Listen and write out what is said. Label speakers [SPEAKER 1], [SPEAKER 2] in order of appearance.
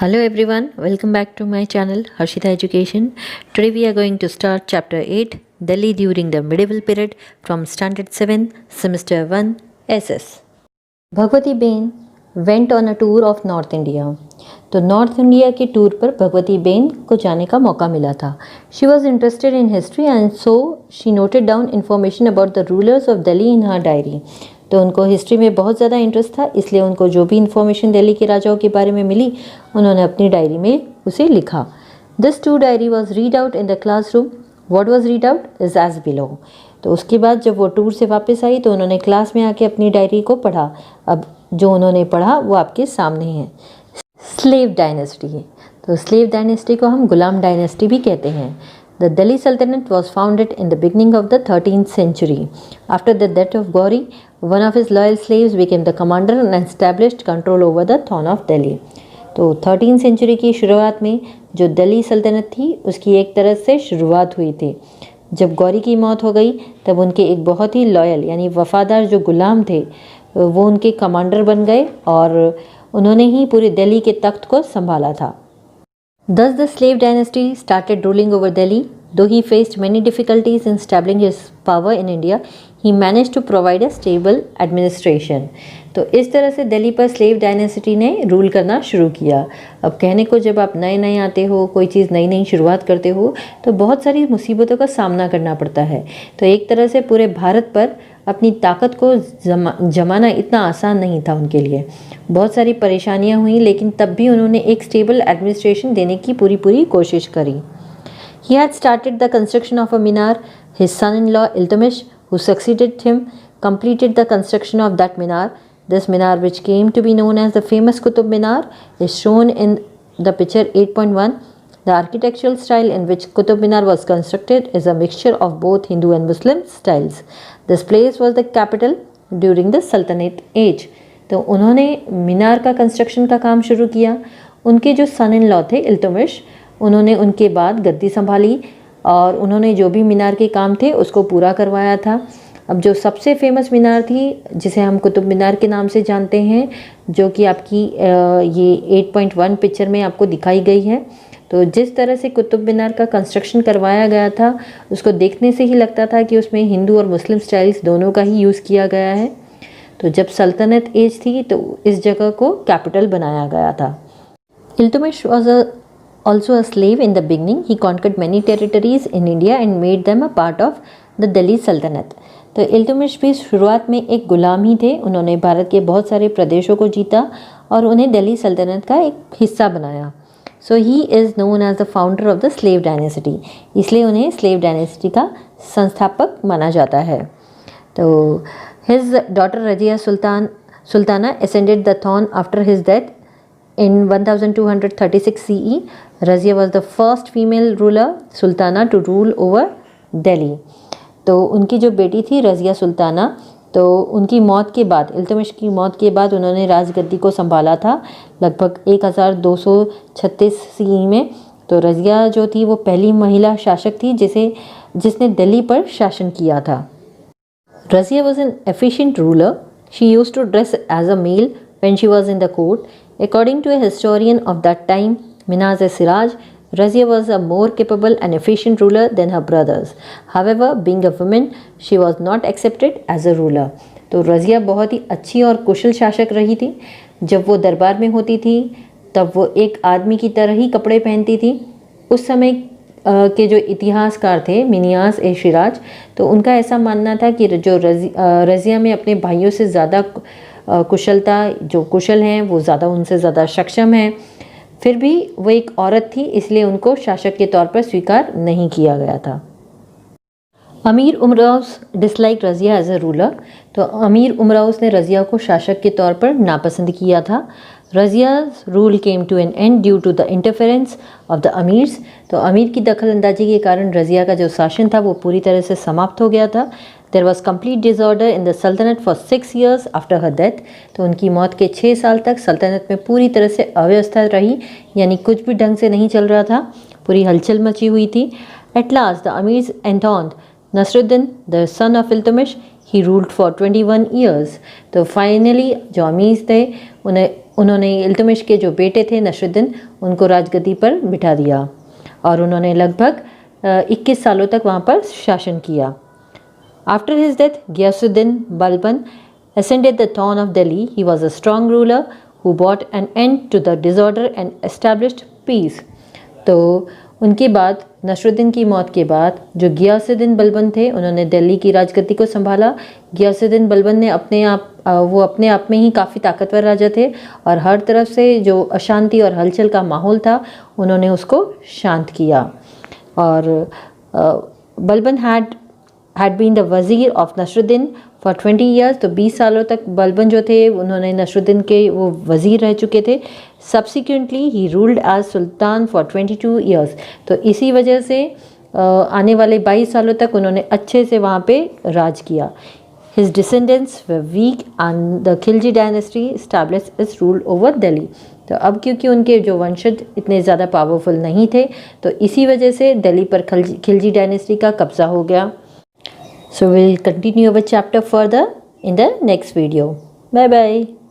[SPEAKER 1] Hello everyone, welcome back to my channel Harshita Education. Today we are going to start chapter 8 Delhi during the medieval period from standard 7 semester 1 SS. Bhagwati Ben went on a tour of north India. तो north India के tour पर Bhagwati Ben को जाने का मौका मिला था। She was interested in history and so she noted down information about the rulers of Delhi in her diary. तो उनको हिस्ट्री में बहुत ज़्यादा इंटरेस्ट था, इसलिए उनको जो भी इन्फॉर्मेशन दिल्ली के राजाओं के बारे में मिली उन्होंने अपनी डायरी में उसे लिखा। This two diary was read out in the classroom. What was read out is as below. तो उसके बाद जब वो टूर से वापस आई तो उन्होंने क्लास में आके अपनी डायरी को पढ़ा। अब जो उन्होंने पढ़ा वो आपके सामने है। Slave dynasty. तो स्लेव डायनेस्टी को हम गुलाम डायनेस्टी भी कहते हैं। The Delhi Sultanate was founded in the beginning of the 13th century. After the death of Gauri, one of his loyal slaves became the commander and established control over the throne of Delhi. तो 13th century की शुरुआत में जो दिल्ली सल्तनत थी उसकी एक तरह से शुरुआत हुई थी। जब गौरी की मौत हो गई तब उनके एक बहुत ही लॉयल यानी वफादार जो गुलाम थे वो उनके कमांडर बन गए और उन्होंने ही पूरी दिल्ली के तख्त को संभाला था। Thus the slave dynasty started ruling over Delhi. Though he faced many difficulties in establishing his power in India, he managed to provide a stable administration. तो इस तरह से दिल्ली पर स्लेव डायनेस्टी ने रूल करना शुरू किया। अब कहने को जब आप नए नए आते हो, कोई चीज़ नई नई शुरुआत करते हो तो बहुत सारी मुसीबतों का सामना करना पड़ता है। तो एक तरह से पूरे भारत पर अपनी ताकत को जमाना इतना आसान नहीं था उनके लिए। बहुत सारी परेशानियां हुई, लेकिन तब भी उन्होंने एक स्टेबल एडमिनिस्ट्रेशन देने की पूरी कोशिश करी। He had started the construction of a minar. His son-in-law Iltutmish, who succeeded him, completed the construction of that minar. This minar, which came to be known as the famous Qutub Minar, is shown in the picture 8.1. The architectural style in which Qutub Minar was constructed is a mixture of both Hindu and Muslim styles. This place was the capital during the Sultanate age. तो उन्होंने मीनार का construction का काम शुरू किया। उनके जो सन in law थे इल्तुतमिश, उन्होंने उनके बाद गद्दी संभाली और उन्होंने जो भी मीनार के काम थे उसको पूरा करवाया था। अब जो सबसे फेमस मीनार थी जिसे हम कुतुब मीनार के नाम से जानते हैं, जो कि आपकी ये 8.1 पिक्चर में आपको दिखाई गई है। तो जिस तरह से कुतुब मीनार का कंस्ट्रक्शन करवाया गया था उसको देखने से ही लगता था कि उसमें हिंदू और मुस्लिम स्टाइल्स दोनों का ही यूज़ किया गया है। तो जब सल्तनत एज थी तो इस जगह को कैपिटल बनाया गया था। Iltutmish was also a slave in the beginning. He conquered many territories in India and made them a part of the Delhi Sultanate. तो इल्तुतमिश भी शुरुआत में एक गुलाम ही थे। उन्होंने भारत के बहुत सारे प्रदेशों को जीता और उन्हें दिल्ली सल्तनत का एक हिस्सा बनाया। So he is known as the founder of the slave dynasty. इसलिए उन्हें स्लेव डायनेस्टी का संस्थापक माना जाता है। तो his daughter Razia Sultana ascended the throne after his death in 1236 CE. Razia was the first female ruler Sultana to rule over Delhi. तो उनकी जो बेटी थी रज़िया सुल्ताना, तो उनकी मौत के बाद, इल्तुतमिश की मौत के बाद उन्होंने राजगद्दी को संभाला था लगभग 1236 CE में। तो रज़िया जो थी वो पहली महिला शासक थी जिसने दिल्ली पर शासन किया था। Razia was an efficient ruler. She used to dress as a male when she was in the court. According to a historian of that time, Minaz-e-Siraj, Razia was a more capable and efficient ruler than her brothers. However, being a woman, she was not accepted as a ruler. तो रज़िया बहुत ही अच्छी और कुशल शासक रही थी। जब वो दरबार में होती थी तब वो एक आदमी की तरह ही कपड़े पहनती थी। उस समय के जो इतिहासकार थे मिनाज-ए-सिराज, तो उनका ऐसा मानना था कि जो रज़िया में अपने भाइयों से ज़्यादा कुशलता, जो कुशल हैं वो ज़्यादा उनसे ज़्यादा सक्षम हैं। फिर भी वो एक औरत थी, इसलिए उनको शासक के तौर पर स्वीकार नहीं किया गया था। अमीर उमराउस dislike Razia as a ruler. तो अमीर उमराउस ने रज़िया को शासक के तौर पर नापसंद किया था। रज़िया's rule came to an end due to the interference of the amirs. तो अमीर की दखल अंदाजी के कारण रज़िया का जो शासन था वो पूरी तरह से समाप्त हो गया था। There was complete disorder in the Sultanate for 6 years after her death. तो उनकी मौत के 6 साल तक सल्तनत में पूरी तरह से अव्यवस्था रही, यानी कुछ भी ढंग से नहीं चल रहा था, पूरी हलचल मची हुई थी। At last the amirs enthroned Nasruddin, the son of Iltutmish. He ruled for 21 years. तो फाइनली जो अमीर थे उन्होंने इल्तुतमिश के जो बेटे थे नसरुद्दीन, उनको राजगद्दी पर बिठा दिया और उन्होंने लगभग 21 सालों तक वहाँ पर शासन किया। After his death Ghiyasuddin Balban ascended the throne of Delhi. He was a strong ruler who brought an end to the disorder and established peace. तो उनके बाद नसरुद्दीन की मौत के बाद जो गियासुद्दीन बलबन थे उन्होंने दिल्ली की राजगद्दी को संभाला। गियासुद्दीन बलबन ने अपने आप में ही काफ़ी ताकतवर राजा थे और हर तरफ से जो अशांति और हलचल का माहौल था उन्होंने उसको शांत किया। और बलबन had been the वज़ीर ऑफ नसरुद्दीन फॉर 20 ईयर्स। तो 20 सालों तक बलबन जो थे उन्होंने नसरुद्दीन के वो वज़ीर रह चुके थे। Subsequently he ruled as sultan for 22 years. तो इसी वजह से आने वाले 22 सालों तक उन्होंने अच्छे से वहाँ पे राज किया। His descendants were weak and the Khilji dynasty established its rule over Delhi. तो अब क्योंकि उनके जो वंशज इतने ज़्यादा पावरफुल नहीं थे तो इसी वजह से दिल्ली पर खिलजी डायनेस्टी का कब्ज़ा हो गया। So we'll continue our chapter further in the next video. Bye bye.